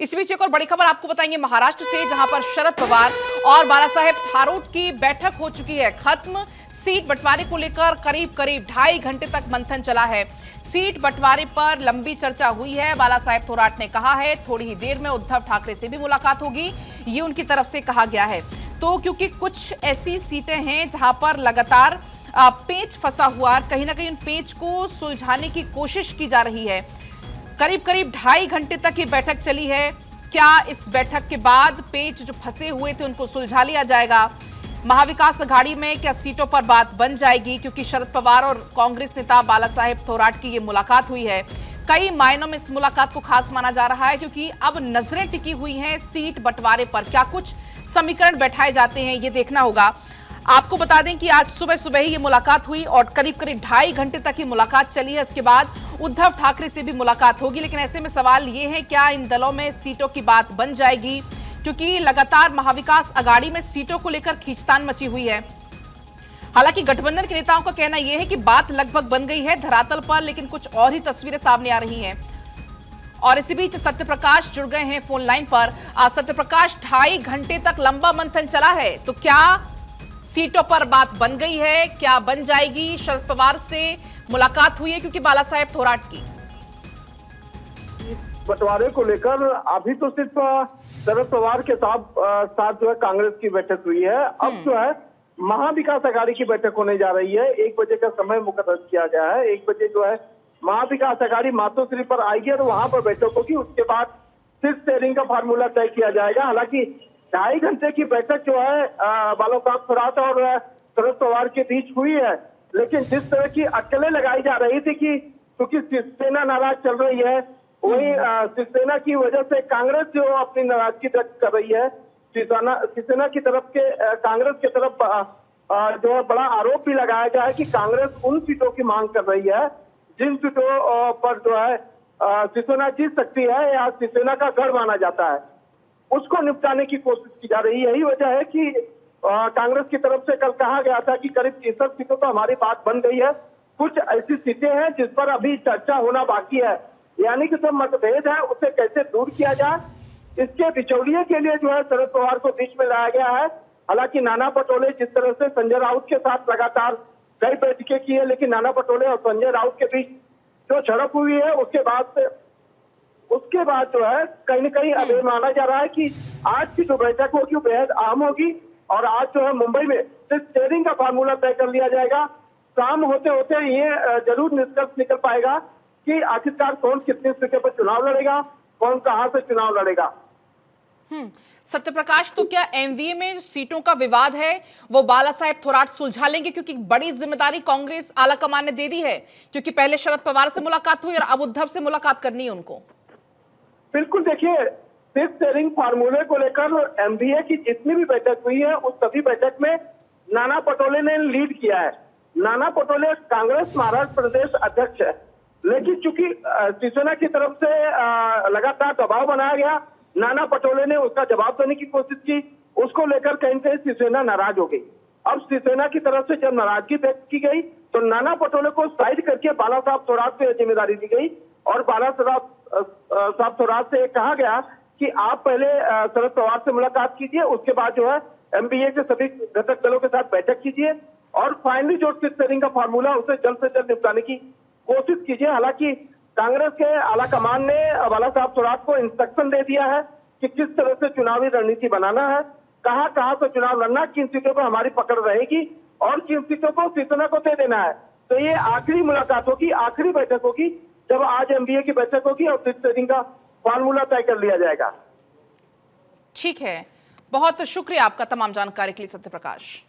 इसी बीच एक और बड़ी खबर आपको बताएंगे महाराष्ट्र से, जहां पर शरद पवार और बालासाहेब थारोट की बैठक हो चुकी है खत्म। सीट बंटवारे को लेकर करीब 2.5 घंटे तक मंथन चला है। सीट बंटवारे पर लंबी चर्चा हुई है। बालासाहेब थोराट ने कहा है थोड़ी ही देर में उद्धव ठाकरे से भी मुलाकात होगी, ये उनकी तरफ से कहा गया है। तो क्योंकि कुछ ऐसी सीटें हैं जहां पर लगातार पेच फंसा हुआ, कहीं ना कहीं उन पेच को सुलझाने की कोशिश की जा रही है। करीब 2.5 घंटे तक ये बैठक चली है। क्या इस बैठक के बाद पेच जो फंसे हुए थे उनको सुलझा लिया जाएगा? महाविकास अघाड़ी में क्या सीटों पर बात बन जाएगी? क्योंकि शरद पवार और कांग्रेस नेता बालासाहेब थोराट की ये मुलाकात हुई है। कई मायनों में इस मुलाकात को खास माना जा रहा है, क्योंकि अब नजरें टिकी हुई हैं सीट बंटवारे पर। क्या कुछ समीकरण बैठाए जाते हैं, ये देखना होगा। आपको बता दें कि आज सुबह सुबह ही ये मुलाकात हुई और करीब 2.5 घंटे तक ये मुलाकात चली है। इसके बाद उद्धव ठाकरे से भी मुलाकात होगी। लेकिन ऐसे में सवाल ये है, क्या इन दलों में सीटों की बात बन जाएगी? क्योंकि लगातार महाविकास अघाड़ी में सीटों को लेकर खींचतान मची हुई है। हालांकि गठबंधन के नेताओं का कहना यह है कि बात लगभग बन गई है धरातल पर, लेकिन कुछ और ही तस्वीरें सामने आ रही हैं। और इसी बीच सत्यप्रकाश जुड़ गए हैं फोन लाइन पर। सत्यप्रकाश, 2.5 घंटे तक लंबा मंथन चला है, तो क्या सीटों पर बात बन गई है? क्या बन जाएगी? शरद पवार से मुलाकात हुई है क्योंकि बालासाहेब थोराट की बंटवारे को लेकर अभी तो सिर्फ शरद पवार के साथ जो है कांग्रेस की बैठक हुई है। अब जो है महाविकास अघाड़ी की बैठक होने जा रही है। 1 बजे का समय मुकर्रर किया गया है। 1 बजे जो है महाविकास अघाड़ी मातोश्री पर आएगी और वहां पर बैठक होगी। उसके बाद सीट शेयरिंग का फार्मूला तय किया जाएगा। हालांकि 2.5 घंटे की बैठक जो है बालासाहेब थोराट और शरद पवार के बीच हुई है, लेकिन जिस तरह की अटकलें लगाई जा रही थी कि क्योंकि शिवसेना नाराज चल रही है, वही शिवसेना की वजह से कांग्रेस जो अपनी नाराजगी व्यक्त कर रही है, शिवसेना की तरफ के कांग्रेस की तरफ जो है बड़ा आरोप भी लगाया गया है कि कांग्रेस उन सीटों की मांग कर रही है जिन सीटों पर जो है शिवसेना जीत सकती है या शिवसेना का गढ़ माना जाता है, उसको निपटाने की कोशिश की जा रही है। यही वजह है कि कांग्रेस की तरफ से कल कहा गया था कि करीब 63 सीटों पर हमारी बात बन गई है। कुछ ऐसी सीटें हैं जिस पर अभी चर्चा होना बाकी है, यानी कि जो मतभेद है उसे कैसे दूर किया जाए, इसके बिचौलिए के लिए जो है शरद पवार को बीच में लाया गया है। हालांकि नाना पटोले जिस तरह से संजय राउत के साथ लगातार कई बैठकें की है, लेकिन नाना पटोले और संजय राउत के बीच जो झड़प हुई है उसके बाद जो है कहीं न कहीं अभी माना जा रहा है कि आज की जो बैठक होगी वो बेहद अहम होगी। और आज जो है मुंबई में सिर्फ शेयरिंग का फार्मूला तय कर लिया जाएगा। शाम होते होते ये जरूर निष्कर्ष निकल पाएगा कि आखिरकार कौन कितनी सीटों पर चुनाव लड़ेगा, कौन कहां से चुनाव लड़ेगा। सत्यप्रकाश, तो क्या एमवीए में सीटों का विवाद है वो बालासाहेब थोराट सुलझा लेंगे? क्योंकि बड़ी जिम्मेदारी कांग्रेस आलाकमान ने दे दी है, क्योंकि पहले शरद पवार से मुलाकात हुई और अब उद्धव से मुलाकात करनी है उनको। बिल्कुल, देखिए सीट शेयरिंग फार्मूले को लेकर एमवीए की जितनी भी बैठक हुई है उस सभी बैठक में नाना पटोले ने लीड किया है। नाना पटोले कांग्रेस महाराष्ट्र प्रदेश अध्यक्ष है, लेकिन चूंकि शिवसेना की तरफ से लगातार दबाव बनाया गया, नाना पटोले ने उसका जवाब देने की कोशिश की। उसको लेकर कहीं से शिवसेना नाराज हो गई। अब शिवसेना की तरफ से जब नाराजगी व्यक्त की गई तो नाना पटोले को साइड करके बालासाहेब थोराट को यह जिम्मेदारी दी गई और बालासाहेब थोराट से कहा गया कि आप पहले शरद पवार से मुलाकात कीजिए, उसके बाद जो है एमवीए के सभी घटक दलों के साथ बैठक कीजिए और फाइनली जो सीट शेयरिंग का फार्मूला उसे जल्द से जल्द निपटाने की कोशिश कीजिए। हालांकि कांग्रेस के आलाकमान ने बालासाहेब थोराट को इंस्ट्रक्शन दे दिया है कि किस तरह से चुनावी रणनीति बनाना है, कहां से चुनाव लड़ना, किन सीटों पर हमारी पकड़ रहेगी और किन सीटों को शिवसेना को दे देना है। तो ये आखिरी मुलाकात होगी, आखिरी बैठक होगी जब आज एमवीए की बैठक होगी और सीट शेयरिंग का फार्मूला तय कर लिया जाएगा। ठीक है, बहुत शुक्रिया आपका तमाम जानकारी के लिए सत्यप्रकाश।